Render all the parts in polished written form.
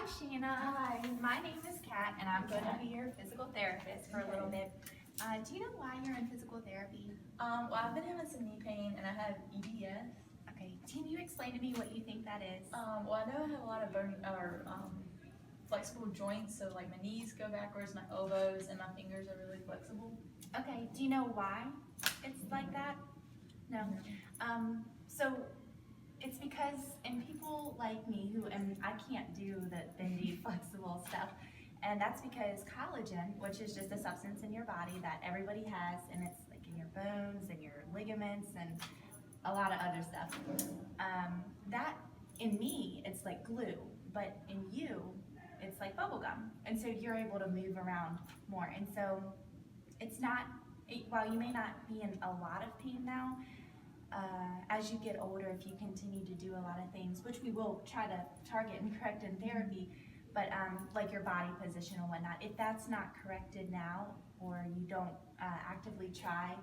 Sheena. Hi. My name is Kat, and I'm going to be your physical therapist for a little bit. Do you know why you're in physical therapy? Well, I've been having some knee pain and I have EDS. Okay, can you explain to me what you think that is? Well, I know I have a lot of flexible joints, so like my knees go backwards, my elbows and my fingers are really flexible. Okay, do you know why it's like that? No. So it's because in people like me I can't do the bendy flexible stuff, and that's because collagen, which is just a substance in your body that everybody has, and it's like in your bones and your ligaments and a lot of other stuff. That in me, it's like glue, but in you, it's like bubble gum, and so you're able to move around more, and so it's not, while you may not be in a lot of pain now, as you get older, if you continue to do a lot of things, which we will try to target and correct in therapy, but like your body position and whatnot, if that's not corrected now, or you don't actively try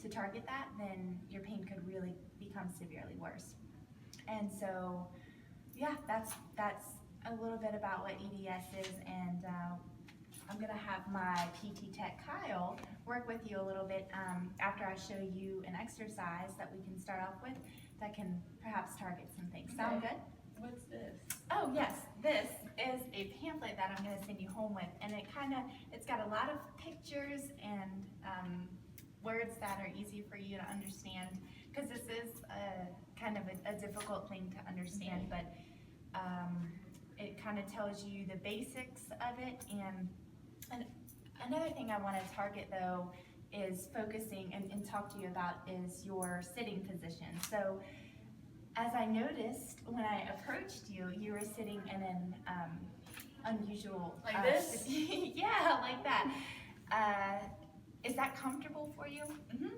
to target that, then your pain could really become severely worse. And so, yeah, that's a little bit about what EDS is, and I'm gonna have my PT Tech Kyle work with you a little bit after I show you an exercise that we can start off with that can perhaps target some things. Sound good? What's this? Oh yes, this is a pamphlet that I'm gonna send you home with, and it's got a lot of pictures and words that are easy for you to understand, because this is kind of a difficult thing to understand, but it kind of tells you the basics of it. And another thing I want to target though is focusing and talk to you about is your sitting position. So as I noticed when I approached you, you were sitting in an unusual, like this? Yeah, like that. Is that comfortable for you? Mm-hmm.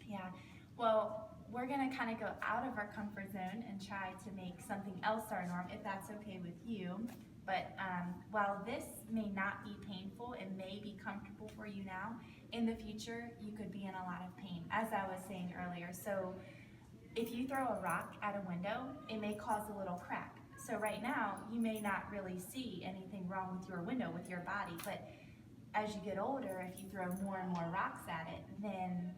Yeah. Well, we're gonna kind of go out of our comfort zone and try to make something else our norm, if that's okay with you. But while this may not be painful, it may be comfortable for you now, in the future, you could be in a lot of pain, as I was saying earlier. So if you throw a rock at a window, it may cause a little crack. So right now, you may not really see anything wrong with your window, with your body, but as you get older, if you throw more and more rocks at it, then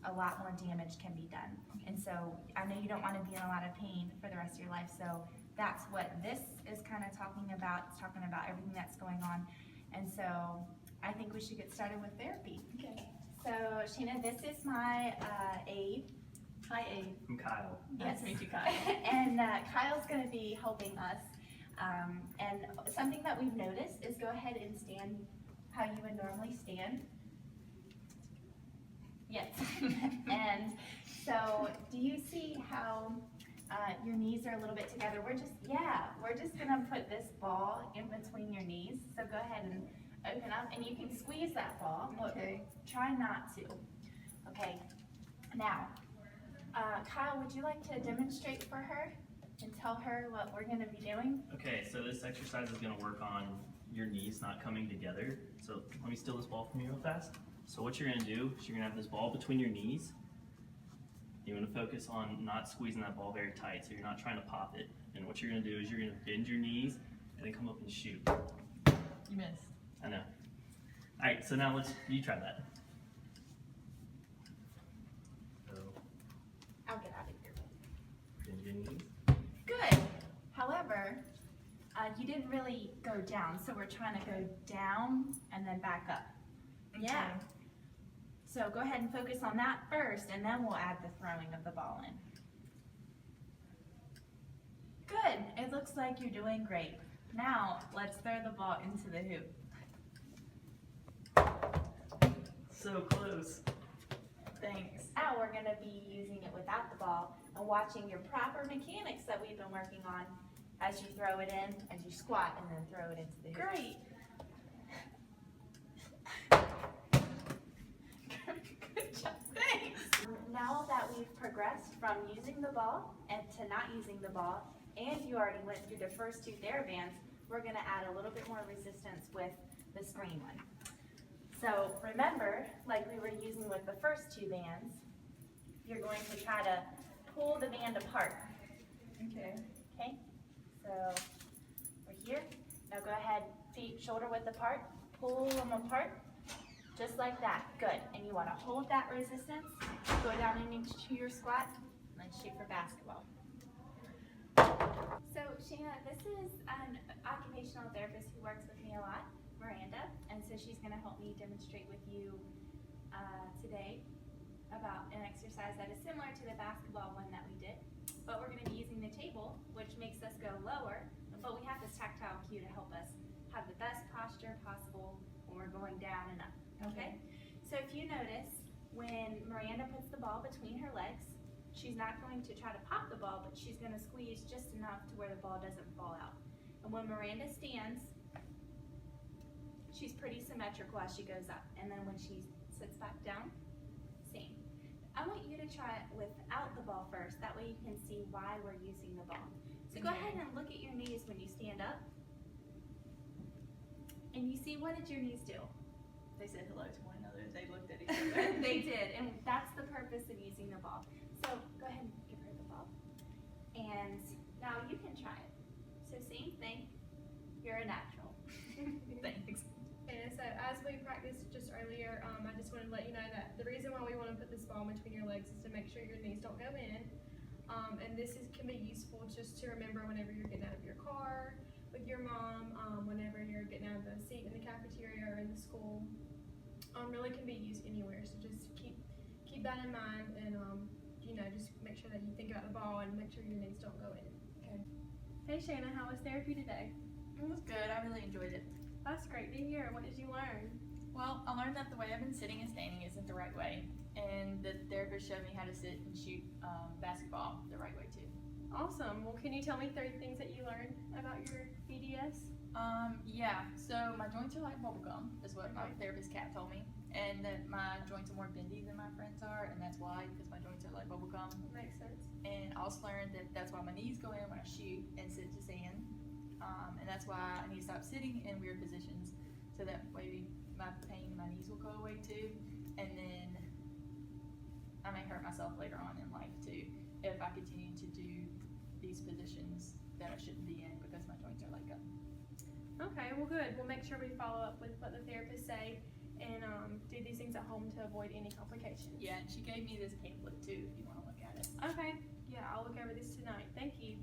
a lot more damage can be done. And so I know you don't want to be in a lot of pain for the rest of your life, so that's what this is kind of talking about. It's talking about everything that's going on. And so I think we should get started with therapy. Okay. So Sheena, this is my aide. Hi, Abe. I'm Kyle. Nice to meet you, Kyle. And Kyle's going to be helping us. And something that we've noticed is go ahead and stand how you would normally stand. Yes. And so do you see how your knees are a little bit together? We're just gonna put this ball in between your knees. So go ahead and open up, and you can squeeze that ball. Okay. Try not to. Okay. Now, Kyle, would you like to demonstrate for her and tell her what we're gonna be doing? Okay, so this exercise is gonna work on your knees not coming together. So let me steal this ball from you real fast. So what you're gonna do is you're gonna have this ball between your knees. You wanna focus on not squeezing that ball very tight, so you're not trying to pop it. And what you're gonna do is you're gonna bend your knees and then come up and shoot. You missed. I know. All right, so now you try that. So I'll get out of here. bend your knees. Good. However, you didn't really go down, so we're trying to go down and then back up. Yeah. So go ahead and focus on that first, and then we'll add the throwing of the ball in. Good. It looks like you're doing great. Now, let's throw the ball into the hoop. So close. Thanks. Now we're going to be using it without the ball and watching your proper mechanics that we've been working on as you throw it in, as you squat and then throw it into the hoop. Great. Good job. Thanks. Now that we've progressed from using the ball and to not using the ball, and you already went through the first two TheraBands, we're going to add a little bit more resistance with the screen one. So remember, like we were using with the first two bands, you're going to try to pull the band apart. Okay. Okay? So we're here. shoulder width apart, pull them apart, just like that, good. And you wanna hold that resistance, go down into your squat, and then shoot for basketball. So Shayna, this is an occupational therapist who works with me a lot, Miranda, and so she's gonna help me demonstrate with you today about an exercise that is similar to the basketball one that we did, but we're gonna be using the table, which makes us go lower, but we have this tactile cue to help us have the best posture possible when we're going down and up, okay? So if you notice, when Miranda puts the ball between her legs, she's not going to try to pop the ball, but she's gonna squeeze just enough to where the ball doesn't fall out. And when Miranda stands, she's pretty symmetrical as she goes up, and then when she sits back down, same. I want you to try it without the ball first, that way you can see why we're using the ball. So go ahead and look at your knees when you stand up. And you see, what did your knees do? They said hello to one another. They looked at each other. They did, and that's the purpose of using the ball. So go ahead and give her the ball. And now you can try it. So same thing, you're a natural. Thanks. And so as we practiced just earlier, I just wanted to let you know that the reason why we want to put this ball between your legs is to make sure your knees don't go in. And this can be useful just to remember whenever you're getting out of your car with your mom, whenever you're getting out of the seat in the cafeteria or in the school. Really can be used anywhere. So just keep that in mind, and just make sure that you think about the ball and make sure your knees don't go in. Okay. Hey Shayna, how was therapy today? It was good. I really enjoyed it. That's great to hear. What did you learn? Well, I learned that the way I've been sitting and standing isn't the right way, and the therapist showed me how to sit and shoot basketball the right way too. Awesome. Well, can you tell me 3 things that you learned about your BDS? Yeah, so my joints are like bubblegum, is what my Okay. therapist Kat told me, and that my joints are more bendy than my friends are, and that's why, because my joints are like bubblegum. Makes sense. And I also learned that that's why my knees go in when I shoot and sit to stand, and that's why I need to stop sitting in weird positions, so that way my pain in my knees will go away too, and then I may hurt myself later on in life too, if I continue to do these positions that I shouldn't be in because my joints are like that. Okay, well good. We'll make sure we follow up with what the therapists say and do these things at home to avoid any complications. Yeah, and she gave me this pamphlet too, if you want to look at it. Okay, yeah, I'll look over this tonight. Thank you.